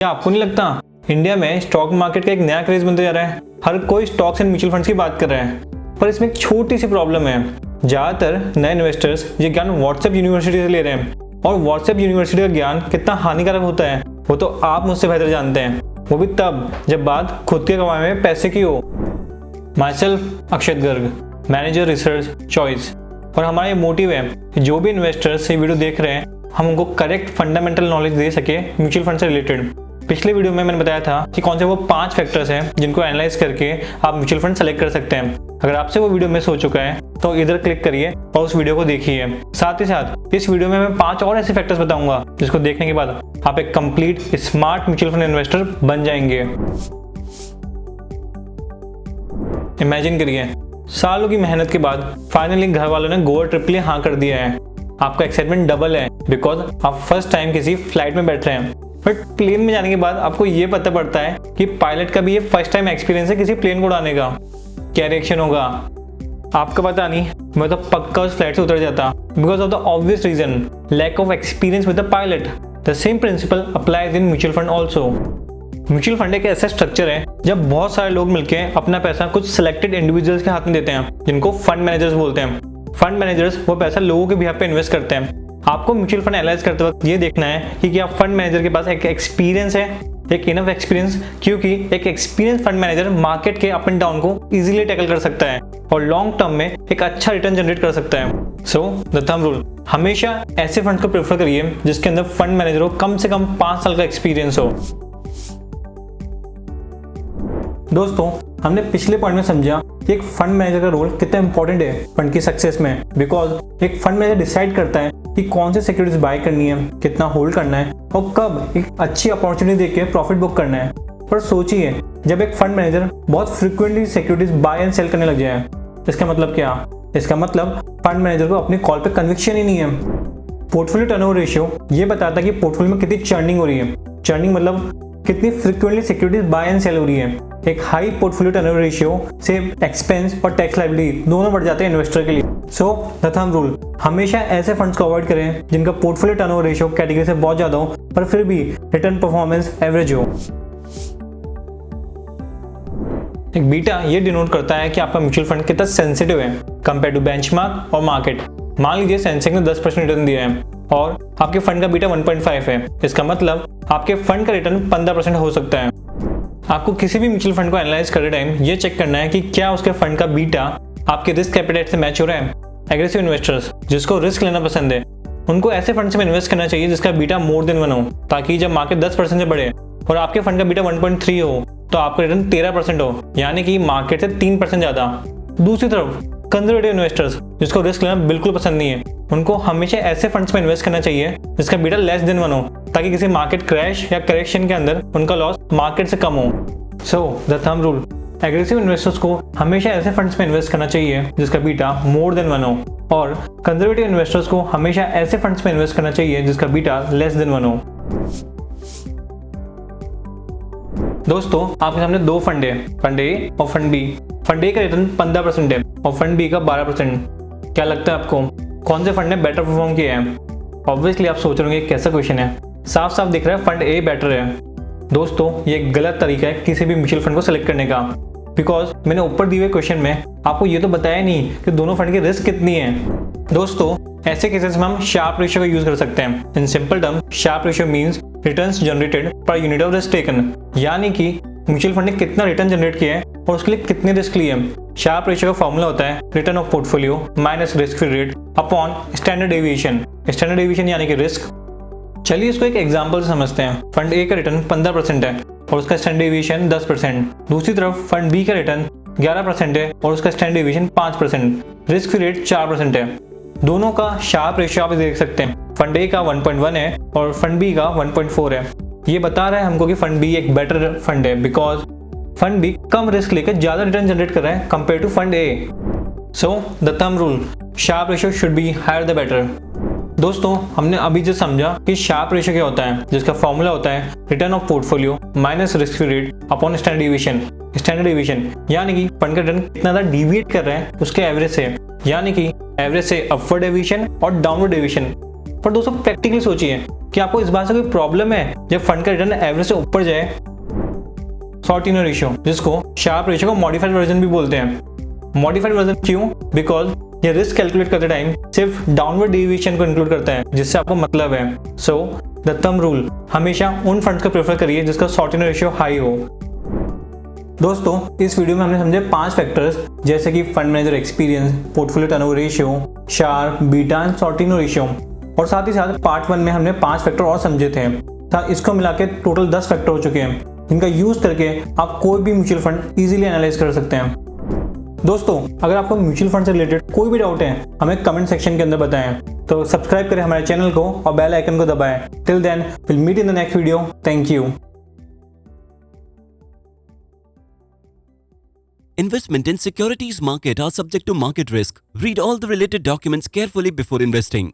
क्या आपको नहीं लगता इंडिया में स्टॉक मार्केट का एक नया क्रेज बनते जा रहा है? हर कोई स्टॉक्स एंड म्यूचुअल फंड्स की बात कर रहा है, पर इसमें एक छोटी सी प्रॉब्लम है। ज़्यादातर नए इन्वेस्टर्स ये ज्ञान व्हाट्सएप यूनिवर्सिटी से ले रहे हैं, और व्हाट्सएप यूनिवर्सिटी का ज्ञान कितना हानिकारक होता है वो तो आप मुझसे बेहतर जानते हैं, वो भी तब जब बात खुद के कमाए में पैसे की हो। My self Akshat Garg, manager research choice, और हमारा ये मोटिव है कि जो भी इन्वेस्टर्स ये वीडियो देख रहे हैं हम उनको करेक्ट फंडामेंटल नॉलेज दे सके म्यूचुअल फंड से रिलेटेड। पिछले वीडियो में मैंने बताया था कि कौन से वो 5 फैक्टर्स हैं जिनको एनालाइज करके आप म्यूचुअल फंड सेलेक्ट कर सकते हैं। अगर आपसे वो वीडियो मिस हो चुका है तो इधर क्लिक करिए और उस वीडियो को देखिए। साथ ही साथ इस वीडियो में मैं 5 और ऐसे फैक्टर्स बताऊंगा जिसको देखने के बाद आप एक complete smart mutual fund investor बन जाएंगे। इमेजिन करिए, सालों की मेहनत के बाद फाइनली घर वालों ने गोवा ट्रिप के लिए हाँ कर दिया है। आपका एक्साइटमेंट डबल है बिकॉज आप फर्स्ट टाइम किसी फ्लाइट में बैठ रहे हैं, बट प्लेन में जाने के बाद आपको ये पता पड़ता है कि पायलट का भी ये फर्स्ट टाइम एक्सपीरियंस है किसी प्लेन को उड़ाने का। क्या रिएक्शन होगा आपका पता नहीं, मैं तो पक्का उस फ्लाइट से उतर जाता because of the obvious reason, lack of experience with the pilot. The same principle applies in mutual fund also. Mutual fund एक ऐसा स्ट्रक्चर है जब बहुत सारे लोग मिलकर अपना पैसा कुछ सिलेक्टेड इंडिविजुअल्स के हाथ में देते हैं जिनको फंड मैनेजर्स बोलते हैं। फंड मैनेजर्स वो पैसा लोगों के बिहाफ पे इन्वेस्ट करते हैं। आपको म्यूचुअल फंड एनालाइज करते वक्त ये देखना है कि क्या फंड मैनेजर के पास एक एक्सपीरियंस है, एक इनफ एक्सपीरियंस, क्योंकि एक एक्सपीरियंस फंड मैनेजर मार्केट के अप एंड डाउन को इजीली टैकल कर सकता है और लॉन्ग टर्म में एक अच्छा रिटर्न जनरेट कर सकता है। सो द थंब रूल, हमेशा ऐसे फंड को प्रेफर करिए जिसके अंदर फंड मैनेजर को कम से कम 5 साल का एक्सपीरियंस हो। दोस्तों, हमने पिछले पॉइंट में समझा कि एक फंड मैनेजर का रोल कितना इंपॉर्टेंट है फंड की सक्सेस में, बिकॉज एक फंड मैनेजर डिसाइड करता है कि कौन से सिक्योरिटीज बाय करनी है, कितना होल्ड करना है और कब एक अच्छी अपॉर्चुनिटी देके प्रॉफिट बुक करना है। पर सोचिए, जब एक फंड मैनेजर बहुत frequently securities buy and sell करने लग जाए, इसका मतलब क्या? इसका मतलब फंड मैनेजर को अपनी कॉल पे कन्विक्शन ही नहीं है। पोर्टफोलियो टर्नओवर रेशियो ये बताता है कि पोर्टफोलियो में कितनी चर्निंग हो रही है। चर्निंग मतलब कितनी frequently securities buy and sell हो रही है। एक हाई पोर्टफोलियो टर्नओवर रेशियो से एक्सपेंस और टैक्स लायबिलिटी दोनों बढ़ जाते हैं इन्वेस्टर के लिए। सो द थंब रूल, हमेशा ऐसे फंड्स को अवॉइड करें जिनका पोर्टफोलियो टर्नओवर रेशियो कैटेगरी से बहुत ज्यादा हो पर फिर भी रिटर्न परफॉर्मेंस एवरेज हो। एक बीटा ये डिनोट करता है कि आपका म्यूचुअल फंड कितना सेंसिटिव है कंपेयर टू बेंचमार्क और मार्केट। मान लीजिए सेंसेक्स ने 10% रिटर्न दिया है और आपके फंड का बीटा 1.5 है, इसका मतलब आपके फंड का रिटर्न 15% हो सकता है। आपको किसी भी म्यूचुअल फंड को एनालाइज करते टाइम ये चेक करना है कि क्या उसके फंड का बीटा आपके रिस्क एपेटाइट से मैच हो रहा है। एग्रेसिव इन्वेस्टर्स जिसको रिस्क लेना पसंद है उनको ऐसे फंड में इन्वेस्ट करना चाहिए जिसका बीटा मोर देन 1 हो, ताकि जब मार्केट 10% से बढ़े और आपके फंड का बीटा 1.3 हो तो आपका रिटर्न 13% हो, यानी कि मार्केट से 3% ज्यादा। दूसरी तरफ कंजर्वेटिव इन्वेस्टर्स जिसको रिस्क लेना बिल्कुल पसंद नहीं है, उनको हमेशा ऐसे फंड्स में इन्वेस्ट करना चाहिए जिसका बीटा लेस देन 1 हो, ताकि किसी मार्केट क्रैश या करेक्शन के अंदर उनका लॉस मार्केट से कम हो। सो the thumb rule, aggressive investors को हमेशा ऐसे फंड्स में इन्वेस्ट करना चाहिए जिसका बीटा मोर देन 1 हो, और कंजर्वेटिव इन्वेस्टर्स को हमेशा ऐसे फंड्स में इन्वेस्ट करना चाहिए जिसका बीटा लेस देन 1 हो। दोस्तों, आपके सामने 2 फंड है, फंड ए और फंड बी। फंड ए का रिटर्न 15% है और फंड बी का 12%। क्या लगता है आपको कौन से फंड ने बेटर परफॉर्म किया है? ऑब्वियसली आप सोच रहे होंगे कैसा क्वेश्चन है, साफ साफ दिख रहा है फंड ए बेटर है। दोस्तों, ये एक गलत तरीका है किसी भी म्यूचुअल फंड को सिलेक्ट करने का, बिकॉज मैंने ऊपर दिए हुए क्वेश्चन में आपको ये तो बताया नहीं कि दोनों फंड की रिस्क कितनी है। दोस्तों, ऐसे केसेस में हम शार्प रेशियो का यूज कर सकते हैं। In simple term, Sharpe ratio means returns generated per unit of risk taken, यानी कि म्यूचुअल फंड ने कितना रिटर्न जनरेट किया है और उसके लिए कितने रिस्क लिए। शार्प रेशियो का फॉर्मूला होता है return of portfolio minus risk free rate upon standard deviation. Standard deviation यानी कि रिस्क। चलिए इसको एक एग्जांपल से समझते हैं। फंड ए का रिटर्न 15% है और उसका स्टैंडर्ड डेविएशन 10%। दूसरी तरफ फंड बी का रिटर्न 11% है और उसका standard deviation 5%। Risk free rate 4% है। दोनों का शार्प रेशियो आप देख सकते हैं, फंड ए का 1.1 है और फंड बी का 1.4 है। ये बता रहा है हमको कि फंड बी एक बेटर फंड है बिकॉज फंड बी कम रिस्क लेकर ज्यादा रिटर्न जनरेट कर रहा है compare to fund A. So the thumb rule, Sharpe ratio should be higher the better. दोस्तों, हमने अभी जो समझा कि शार्प रेशियो क्या होता है, जिसका फॉर्मूला होता है return of portfolio minus risk free rate upon standard deviation. Standard deviation यानी कि फंड का रिटर्न कितना ज्यादा डिविएट कर रहा है उसके एवरेज से, यानी कि एवरेज से अपवर्ड डेविएशन और डाउनवर्ड डेविएशन। पर दोस्तों प्रैक्टिकली सोचिए कि आपको इस बात से कोई प्रॉब्लम है जब फंड का रिटर्न एवरेज से ऊपर जाए। सॉर्टिनो रेशियो, जिसको शार्प रेशियो का मॉडिफाइड वर्जन भी बोलते हैं। मॉडिफाइड वर्जन क्यों? बिकॉज ये रिस्क कैलकुलेट करते टाइम सिर्फ डाउनवर्ड डेविएशन को इंक्लूड करता है, जिससे आपको मतलब है। सो द थंब रूल, हमेशा उन फंड्स को प्रेफर करिए जिसका सॉर्टिनो रेशियो हाई हो। दोस्तों, इस वीडियो में हमने समझे 5 फैक्टर्स जैसे कि fund manager experience, portfolio turnover ratio, sharp, beta and Sortino ratio, और साथ ही साथ पार्ट 1 में हमने 5 फैक्टर और समझे थे। इसको मिला के टोटल 10 फैक्टर हो चुके हैं, जिनका यूज करके आप कोई भी म्यूचुअल फंड इजीली एनालाइज कर सकते हैं। दोस्तों, अगर आपको म्यूचुअल फंड से रिलेटेड कोई भी डाउट है, हमें कमेंट सेक्शन के अंदर बताएं। तो सब्सक्राइब करें हमारे चैनल को और बेल आइकन को दबाएं। Till then will meet in the next video. Thank you. Investment in securities market are subject to market risk. Read all the related documents carefully before investing.